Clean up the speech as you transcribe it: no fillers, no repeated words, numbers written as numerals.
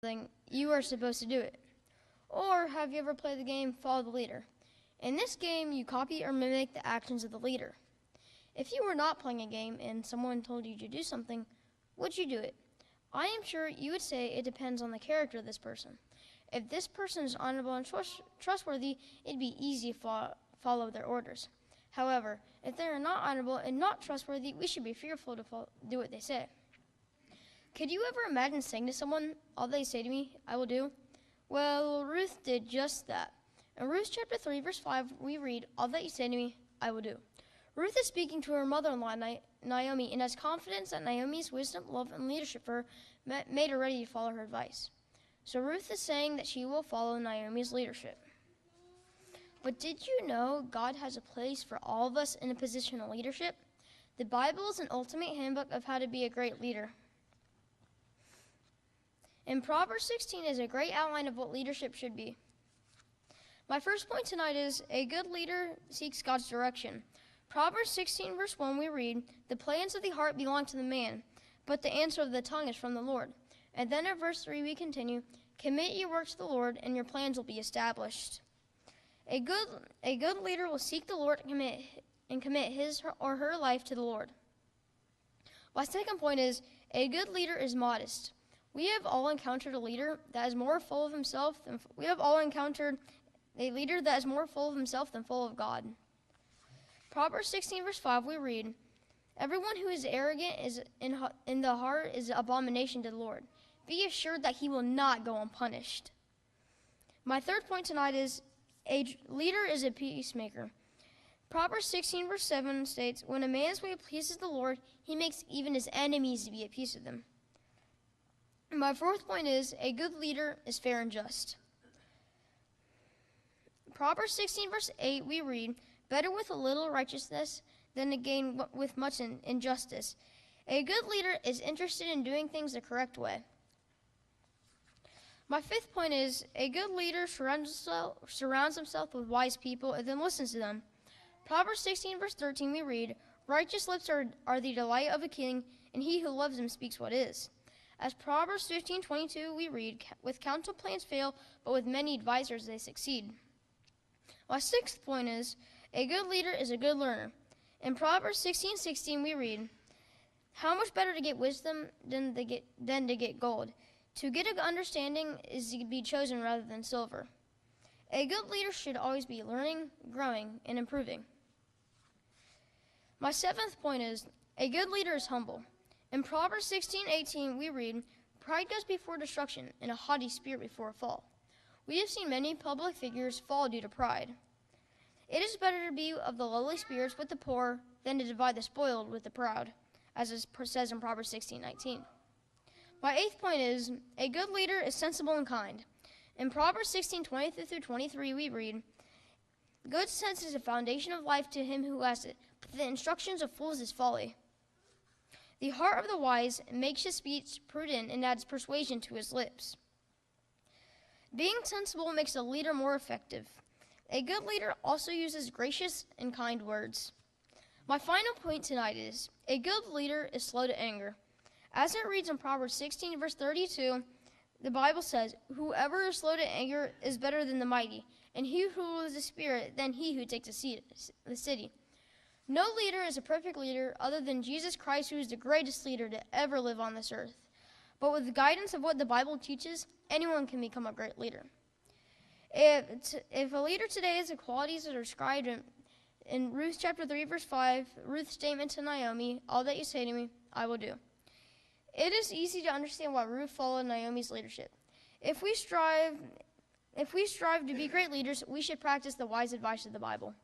something, you are supposed to do it. Or have you ever played the game Follow the Leader? In this game, you copy or mimic the actions of the leader. If you were not playing a game and someone told you to do something, would you do it? I am sure you would say it depends on the character of this person. If this person is honorable and trustworthy, it'd be easy to follow their orders. However, if they are not honorable and not trustworthy, we should be fearful to do what they say. Could you ever imagine saying to someone, all they say to me, I will do? Well, Ruth did just that. In Ruth chapter 3, verse 5, we read, all that you say to me, I will do. Ruth is speaking to her mother-in-law, Naomi, and has confidence that Naomi's wisdom, love, and leadership for her made her ready to follow her advice. So Ruth is saying that she will follow Naomi's leadership. But did you know God has a place for all of us in a position of leadership? The Bible is an ultimate handbook of how to be a great leader. And Proverbs 16 is a great outline of what leadership should be. My first point tonight is a good leader seeks God's direction. Proverbs 16 verse 1 we read, the plans of the heart belong to the man, but the answer of the tongue is from the Lord. And then at verse 3 we continue, commit your work to the Lord and your plans will be established. A good leader will seek the Lord and commit his or her life to the Lord. My second point is a good leader is modest. We have all encountered a leader that is more full of himself than full of God. Proverbs 16 verse 5 we read, everyone who is arrogant is in the heart is abomination to the Lord. Be assured that he will not go unpunished. My third point tonight is a leader is a peacemaker. Proverbs 16 verse 7 states, when a man's way pleases the Lord, he makes even his enemies to be at peace with him. My fourth point is a good leader is fair and just. Proverbs 16 verse 8 we read, better with a little righteousness than to gain with much injustice. A good leader is interested in doing things the correct way. My fifth point is a good leader surrounds himself with wise people and then listens to them. Proverbs 16 verse 13 we read, righteous lips are the delight of a king, and he who loves him speaks what is. As Proverbs 15:22 we read, with counsel plans fail, but with many advisors they succeed. My sixth point is, a good leader is a good learner. In Proverbs 16:16 we read, how much better to get wisdom than to get gold. To get a good understanding is to be chosen rather than silver. A good leader should always be learning, growing, and improving. My seventh point is, a good leader is humble. In Proverbs 16:18 we read, pride goes before destruction and a haughty spirit before a fall. We have seen many public figures fall due to pride. It is better to be of the lowly spirits with the poor than to divide the spoiled with the proud, as it says in Proverbs 16:19. My eighth point is, a good leader is sensible and kind. In Proverbs 16:20-23 we read, good sense is a foundation of life to him who has it, but the instructions of fools is folly. The heart of the wise makes his speech prudent and adds persuasion to his lips. Being sensible makes a leader more effective. A good leader also uses gracious and kind words. My final point tonight is, a good leader is slow to anger. As it reads in Proverbs 16 verse 32, the Bible says, whoever is slow to anger is better than the mighty, and he who rules the spirit than he who takes the city. No leader is a perfect leader other than Jesus Christ, who is the greatest leader to ever live on this earth. But with the guidance of what the Bible teaches, anyone can become a great leader. If a leader today has the qualities that are described in Ruth chapter 3 verse 5, Ruth's statement to Naomi, all that you say to me, I will do. It is easy to understand why Ruth followed Naomi's leadership. If we strive to be great leaders, we should practice the wise advice of the Bible.